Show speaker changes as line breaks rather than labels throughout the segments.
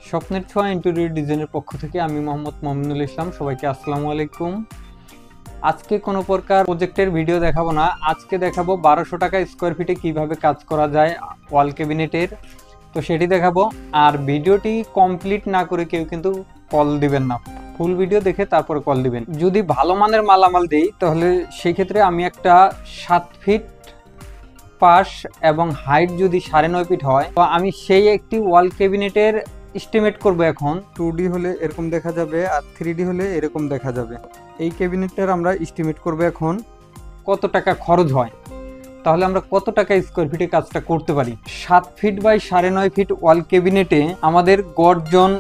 স্বপ্নের ছোঁয়া ইন্টেরিয়র ডিজাইনের পক্ষ থেকে আমি মোহাম্মদ মমিনুল ইসলাম। সবাইকে আসসালামু আলাইকুম। আজকে কোনো প্রকার প্রজেক্টের ভিডিও দেখাবো না, আজকে দেখাবো 1200 টাকা স্কোয়ার ফিটে কিভাবে কাজ করা যায় ওয়াল ক্যাবিনেটের, তো সেটি দেখাবো। আর ভিডিওটি কমপ্লিট না করে কেউ কিন্তু কল দিবেন না, ফুল ভিডিও দেখে তারপরে কল দিবেন। যদি ভালো মানের মালামাল দেই তাহলে সেই ক্ষেত্রে আমি একটা 7 ফিট পাশ এবং হাইট যদি 9.5 ফিট হয়, তো আমি সেই একটি ওয়াল ক্যাবিনেটের এস্টিমেট করব। এখন 2D হলে এরকম দেখা যাবে আর 3D হলে এরকম দেখা যাবে। এই ক্যাবিনেটটার আমরা এস্টিমেট করব এখন কত টাকা খরচ হয়, তাহলে আমরা কত টাকা স্কোয়ার ফিটে কাজটা করতে পারি। 7 ফিট বাই 9.5 ফিট ওয়াল ক্যাবিনেটে আমাদের গর্জন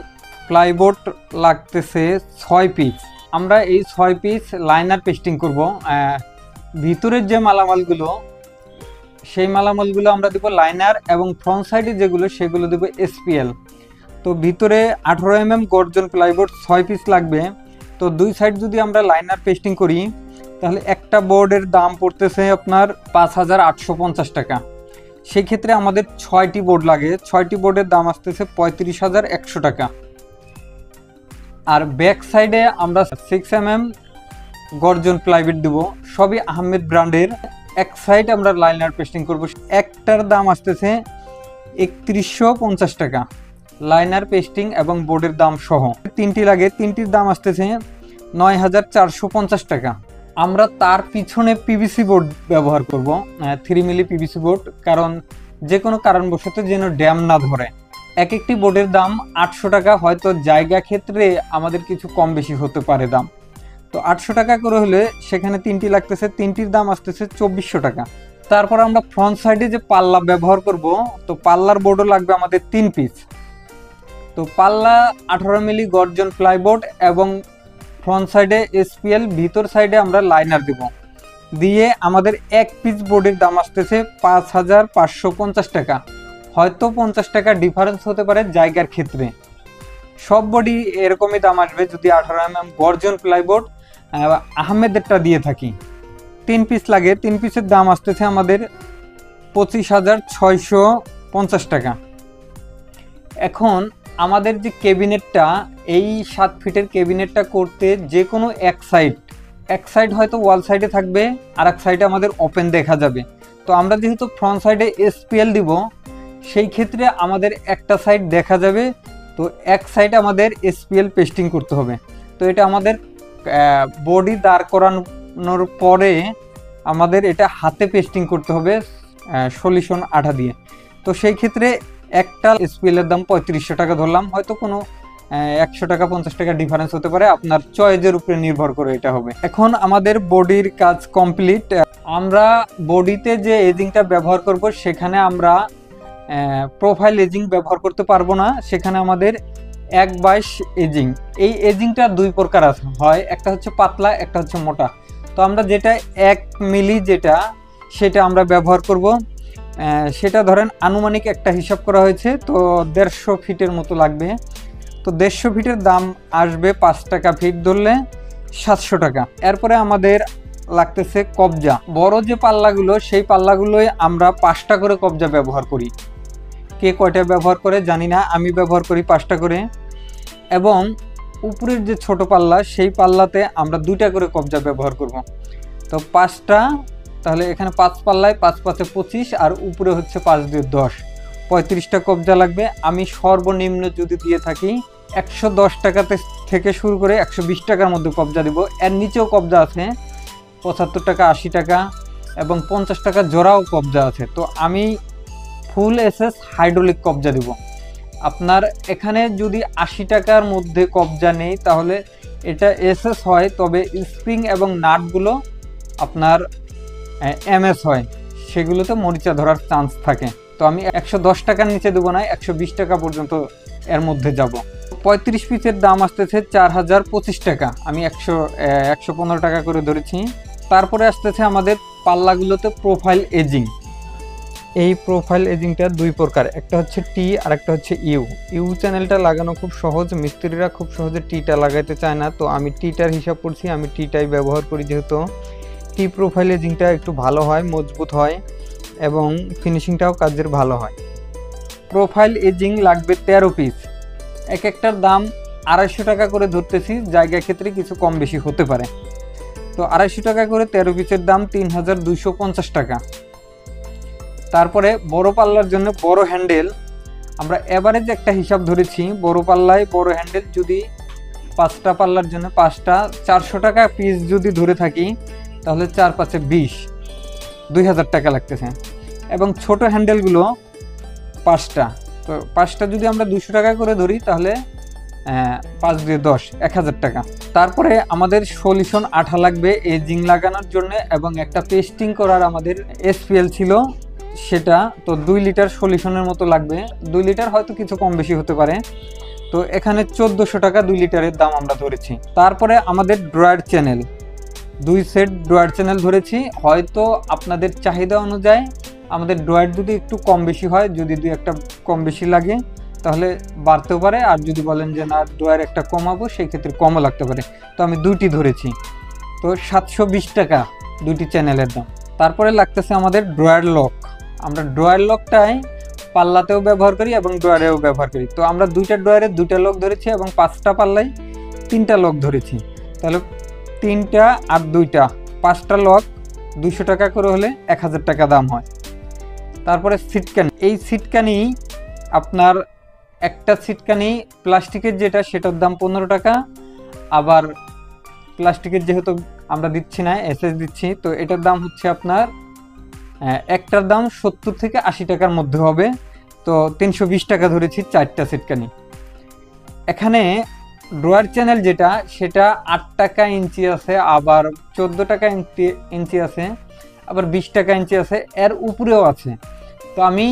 প্লাইবোর্ড লাগতেছে 6 পিস। আমরা এই 6 পিস লাইনার পেস্টিং করব। ভিতরের যে মালামালগুলো সেই মালামালগুলো আমরা দেবো লাইনার, এবং ফ্রন্ট সাইডে যেগুলো সেগুলো দেবো SPL। তো ভিতরে 18 mm গর্জন প্লাইবোর্ড 6 পিস লাগবে। তো দুই সাইড যদি আমরা লাইনার পেস্টিং করি তাহলে একটা বোর্ডের দাম পড়তেছে আপনার 5850 টাকা। সেই ক্ষেত্রে আমাদের 6টি বোর্ড লাগে, 6টি বোর্ডের দাম আসতেছে 35,100 টাকা। আর ব্যাক সাইডে আমরা 6 mm গর্জন প্লাইবোর্ড দেবো, সবই আহমেদ ব্র্যান্ডের। এক সাইড আমরা লাইনার পেস্টিং করব, একটার দাম আসতেছে 3150 টাকা লাইনার পেস্টিং এবং বোর্ডের দাম সহ। 3টি লাগে, 3টির দাম আসতেছে 9450 টাকা। আমরা তার পিছনে পিভিসি বোর্ড ব্যবহার করব, 3 মিলি পিভিসি বোর্ড, কারণ যে কোনো কারণবশত যেন ড্যাম না ধরে। এক একটি বোর্ডের দাম 800 টাকা, হয়তো জায়গা ক্ষেত্রে আমাদের কিছু কম বেশি হতে পারে দাম। তো 800 টাকা করে হলে সেখানে 3টি লাগতেছে, 3টির দাম আসতেছে 2400 টাকা। তারপর আমরা ফ্রন্ট সাইডে যে পাল্লা ব্যবহার করব, তো পাল্লার বোর্ডও লাগবে আমাদের 3 পিস। তো পাল্লা 18 মিলি গর্জন প্লাইবোর্ড এবং ফ্রন্ট সাইডে SPL, ভিতর সাইডে আমরা লাইনার দেব। দিয়ে আমাদের এক পিস বোর্ডের দাম আসতেছে 5550 টাকা। হয়তো 50 টাকা ডিফারেন্স হতে পারে জায়গার ক্ষেত্রে। সব বডি এরকমই দাম আসবে যদি 18 mm গর্জন প্লাইবোর্ড আহমেদেরটা দিয়ে থাকি। 3 পিস লাগে, 3 পিসের দাম আসতেছে আমাদের 25,650 টাকা। এখন আমাদের যে ক্যাবিনেটটা, এই 7 ফিটের ক্যাবিনেটটা করতে যে কোনো এক সাইড হয়তো ওয়াল সাইডে থাকবে, আর এক সাইডে আমাদের ওপেন দেখা যাবে। তো আমরা যেহেতু ফ্রন্ট সাইডে SPL দিব, সেই ক্ষেত্রে আমাদের একটা সাইড দেখা যাবে, তো এক সাইডে আমাদের SPL পেস্টিং করতে হবে। তো এটা আমাদের বডি দাঁড় করানোর পরে আমাদের এটা হাতে পেস্টিং করতে হবে সলিউশন আঠা দিয়ে। তো সেই ক্ষেত্রে একটা SPL এর দাম 3500 টাকা ধরলাম, হয়তো কোনো 100 টাকা 50 টাকা ডিফারেন্স হতে পারে, আপনার চয়েসের উপরে নির্ভর করে এটা হবে। এখন আমাদের বডির কাজ কমপ্লিট। আমরা বডিতে যে এজিংটা ব্যবহার করব সেখানে আমরা প্রোফাইল এজিং ব্যবহার করতে পারবো না, সেখানে আমাদের 1/22 এজিং। এই এজিংটা দুই প্রকার হয়, একটা হচ্ছে পাতলা, একটা হচ্ছে মোটা। তো আমরা যেটা 1 মিলি সেটা আমরা ব্যবহার করব। সেটা ধরেন আনুমানিক একটা হিসাব করা হয়েছে, তো 150 ফিটের মতো লাগবে। তো 150 ফিটের দাম আসবে 5 টাকা ফিট ধরলে 700 টাকা। এরপরে আমাদের লাগতেছে কবজা। বড় যে পাল্লাগুলো, সেই পাল্লাগুলোই আমরা 5টা করে কবজা ব্যবহার করি। কে কয়টা ব্যবহার করে জানি না, আমি ব্যবহার করি 5টা করে। এবং উপরের যে ছোট পাল্লা, সেই পাল্লাতে আমরা 2টা করে কবজা ব্যবহার করব। তো 5টা, তাহলে এখানে 5 পাল্লায় 5 5 25, আর উপরে হচ্ছে 5 2 10, 35টা কবজা লাগবে। আমি সর্বনিম্ন যদি দিয়ে থাকি 110 টাকাতে থেকে শুরু করে 120 টাকার মধ্যে কবজা দিব। এর নিচেও কবজা আছে 75 টাকা, 80 টাকা এবং 50 টাকা জোড়াও কবজা আছে। তো আমি ফুল SS হাইড্রোলিক কবজা দিব। আপনার এখানে যদি 80 টাকার মধ্যে কবজা নেই তাহলে এটা SS হয়, তবে স্প্রিং এবং নাটগুলো আপনার MS হয়, সেগুলোতে মরিচা ধরার চান্স থাকে। তো আমি 110 টাকার নিচে দেবো না, 120 টাকা পর্যন্ত এর মধ্যে যাব। 35 পিসের দাম আসতেছে 4025 টাকা, আমি 115 টাকা করে ধরেছি। তারপরে আসতেছে আমাদের পাল্লাগুলোতে প্রোফাইল এজিং। এই প্রোফাইল এজিংটা দুই প্রকার, একটা হচ্ছে টি আর একটা হচ্ছে ইউ চ্যানেলটা লাগানো খুব সহজ, মিস্ত্রিরা খুব সহজে টিটা লাগাইতে চায় না। তো আমি টিটার হিসাব করছি, আমি টিটাই ব্যবহার করি, যেহেতু টি প্রোফাইল এজিংটা একটু ভালো হয়, মজবুত হয় এবং ফিনিশিংটাও কাজের ভালো হয়। প্রোফাইল এজিং লাগবে 13 পিস। এক একটার দাম 250 টাকা করে ধরতেছি, জায়গা ক্ষেত্রে কিছু কম বেশি হতে পারে। তো 250 টাকা করে 13 পিসের দাম 3250 টাকা। তারপরে বড় পাল্লার জন্য বড় হ্যান্ডেল আমরা এভারেজ একটা হিসাব ধরেছি, বড় পাল্লায় বড় হ্যান্ডেল যদি 5টা পাল্লার জন্য 5টা 400 টাকা পিস যদি ধরে থাকি, তাহলে 4 5 20 2000 টাকা লাগতেছে। এবং ছোট হ্যান্ডেলগুলো 5টা, তো 5টা যদি আমরা 200 টাকা করে ধরি, তাহলে 5 দিয়ে 10 1000 টাকা। তারপরে আমাদের সলিউশন আঠা লাগবে এজিং লাগানোর জন্য, এবং একটা পেস্টিং করার আমাদের এসপিএল ছিল সেটা। তো 2 লিটার সলিউশনের মতো লাগবে, 2 লিটার হয়তো কিছু কম বেশি হতে পারে। তো এখানে 1400 টাকা 2 লিটারের দাম আমরা ধরেছি। তারপরে আমাদের drawer channel 2 set drawer channel ধরেছি। হয়তো আপনাদের চাহিদা অনুযায়ী আমাদের ড্রয়ার যদি একটু কম বেশি হয়, যদি 2-1টা কম বেশি লাগে তাহলে বাড়তেও পারে, আর যদি বলেন যে না ড্রয়ার একটা কমাবো সেই ক্ষেত্রে কমও লাগতে পারে। তো আমি 2টি ধরেছি, তো 720 টাকা 2টি চ্যানেলের দাম। তারপরে লাগতেছে আমাদের ড্রয়ার লক। আমরা ড্রয়ার লকটাই পাল্লাতেও ব্যবহার করি এবং ড্রয়ারেও ব্যবহার করি। তো আমরা 2টা ড্রয়ারে 2টা লক ধরেছি এবং 5টা পাল্লায় 3টা লক ধরেছি। তাহলে 3টা আর 2টা 5টা লক 200 টাকা করে হলে 1000 টাকা দাম হয়। তারপরে সিটকানি, এই সিটকানি আপনার একটা সিটকানি প্লাস্টিকের যেটা সেটার দাম 15 টাকা। আবার প্লাস্টিকের যেহেতু আমরা দিচ্ছি না, এসএস দিচ্ছি, তো এটার দাম হচ্ছে আপনার একটার দাম 70 থেকে 80 টাকার মধ্যে হবে। তো 320 টাকা ধরেছি 4টা সিটকানি। এখানে ড্রয়ার চ্যানেল যেটা সেটা 8 টাকা ইঞ্চি আছে, আবার 14 টাকা ইঞ্চি আছে, আবার 20 টাকা ইঞ্চি আছে, এর উপরেও আছে। তো আমি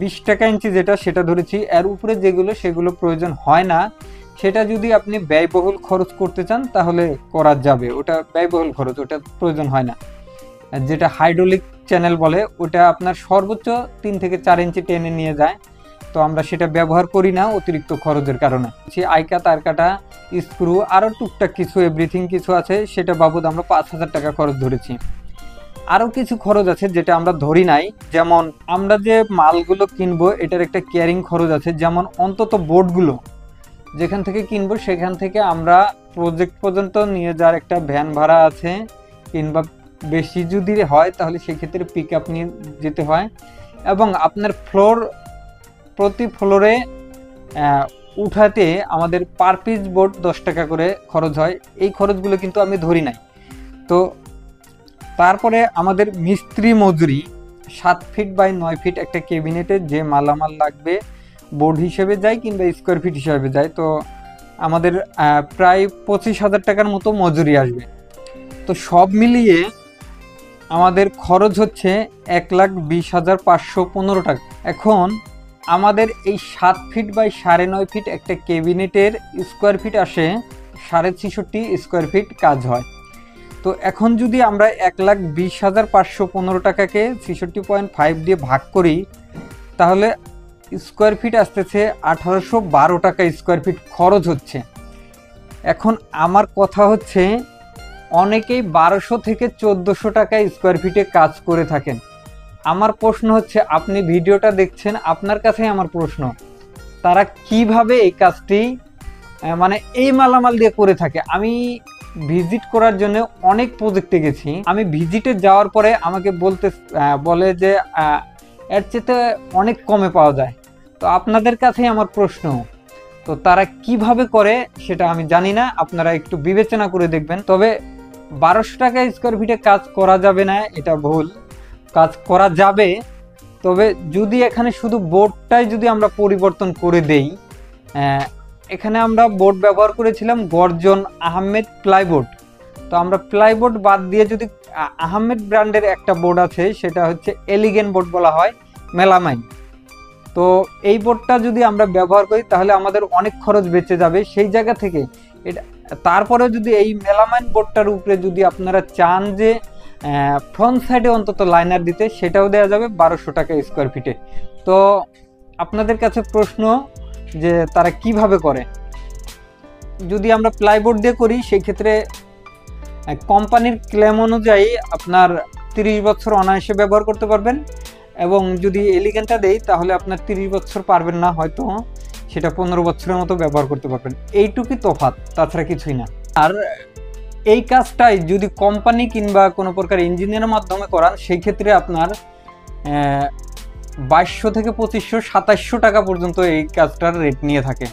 20 টাকা ইঞ্চি যেটা সেটা ধরেছি। এর উপরে যেগুলো সেগুলো প্রয়োজন হয় না, সেটা যদি আপনি ব্যয়বহুল খরচ করতে চান তাহলে করা যাবে, ওটা ব্যয়বহুল খরচ, ওটা প্রয়োজন হয় না। যেটা হাইড্রোলিক চ্যানেল বলে ওটা আপনার সর্বোচ্চ 3 থেকে 4 ইঞ্চি টেনে নিয়ে যায়। তো আমরা সেটা ব্যবহার করি না অতিরিক্ত খরচের কারণে। আইকা, তার কাটা, স্ক্রু, আরও টুকটাক কিছু এভরিথিং কিছু আছে, সেটা বাবদ আমরা 5000 টাকা খরচ ধরেছি। আরও কিছু খরচ আছে যেটা আমরা ধরি নাই, যেমন আমরা যে মালগুলো কিনবো এটার একটা ক্যারিং খরচ আছে। যেমন অন্তত বোর্ডগুলো যেখান থেকে কিনবো সেখান থেকে আমরা প্রজেক্ট পর্যন্ত নিয়ে যাওয়ার একটা ভ্যান ভাড়া আছে, কিংবা বেশি যদি হয় তাহলে সেক্ষেত্রে পিক আপ নিয়ে যেতে হয়। এবং আপনার প্রতি ফ্লোরে উঠাতে আমাদের পার পিস বোর্ড 10 টাকা করে খরচ হয়। এই খরচগুলো কিন্তু আমি ধরি নাই। তো তারপরে আমাদের মিস্ত্রি মজুরি 7 ফিট বাই 9 ফিট একটা ক্যাবিনেটে যে মালামাল লাগবে, বোর্ড হিসেবে যায় কিংবা স্কোয়ার ফিট হিসেবে যায়, তো আমাদের প্রায় 25,000 টাকার মতো মজুরি আসবে। তো সব মিলিয়ে আমাদের খরচ হচ্ছে 1,20,515 টাকা। এখন আমাদের এই 7 ফিট বাই 9.5 ফিট একটা ক্যাবিনেটের স্কোয়ার ফিট আসে 66.5 স্কোয়ার ফিট কাজ হয়। তো এখন যদি আমরা 1,20,515 টাকাকে 66.5 দিয়ে ভাগ করি, তাহলে স্কোয়ার ফিট আসতেছে 1812 টাকা স্কোয়ার ফিট খরচ হচ্ছে। এখন আমার কথা হচ্ছে, অনেকেই 1200 থেকে 1400 টাকা স্কোয়ার ফিটে কাজ করে থাকেন। আমার প্রশ্ন হচ্ছে, আপনি ভিডিওটা দেখছেন, আপনার কাছে আমার প্রশ্ন, তারা কিভাবে এই কাজটি মানে এই মালামাল দিয়ে করে থাকে। আমি ভিজিট করার জন্য অনেক প্রজেক্টে গেছি, আমি ভিজিটে যাওয়ার পরে আমাকে বলে যে এর চেয়ে অনেক কমে পাওয়া যায়। তো আপনাদের কাছেই আমার প্রশ্ন, তো তারা কিভাবে করে সেটা আমি জানি না, আপনারা একটু বিবেচনা করে দেখবেন। তবে 1200 টাকা স্কোয়ার ফিটে কাজ করা যাবে না, এটা ভুল, কাজ করা যাবে। তবে যদি এখানে শুধু বোর্ডটাই যদি আমরা পরিবর্তন করে দেই, এখানে আমরা বোর্ড ব্যবহার করেছিলাম গর্জন আহমেদ প্লাইবোর্ড। তো আমরা প্লাইবোর্ড বাদ দিয়ে যদি আহমেদ ব্র্যান্ডের একটা বোর্ড আছে, সেটা হচ্ছে এলিগেন্ট বোর্ড বলা হয়, মেলামাইন। তো এই বোর্ডটা যদি আমরা ব্যবহার করি তাহলে আমাদের অনেক খরচ বেঁচে যাবে সেই জায়গা থেকে। এটা তারপরে যদি এই মেলামাইন বোর্ডটার উপরে যদি আপনারা চান যে ফ্রন্ট সাইডে অন্তত লাইনার দিতে, সেটাও দেওয়া যাবে 1200 টাকা স্কোয়ার ফিটে। তো আপনাদের কাছে প্রশ্ন যে তারা কিভাবে করে। যদি আমরা প্লাইবোর্ড দিয়ে করি সেই ক্ষেত্রে কোম্পানির ক্লেম অনুযায়ী আপনার 30 বছর অনায়াসে ব্যবহার করতে পারবেন, এবং যদি এলিগেন্টটা দেই তাহলে আপনার 30 বছর পারবেন না, হয়তো সেটা 15 বছরের মতো ব্যবহার করতে পারবেন। এইটুকুই তফাৎ, তাছাড়া কিছুই না। আর এই কাজটাই যদি কোম্পানি কিংবা কোনো প্রকার ইঞ্জিনিয়ারের মাধ্যমে করান, সেই ক্ষেত্রে আপনার 2200 থেকে 2500 2700 টাকা পর্যন্ত এই কাজটার রেট নিয়ে থাকে।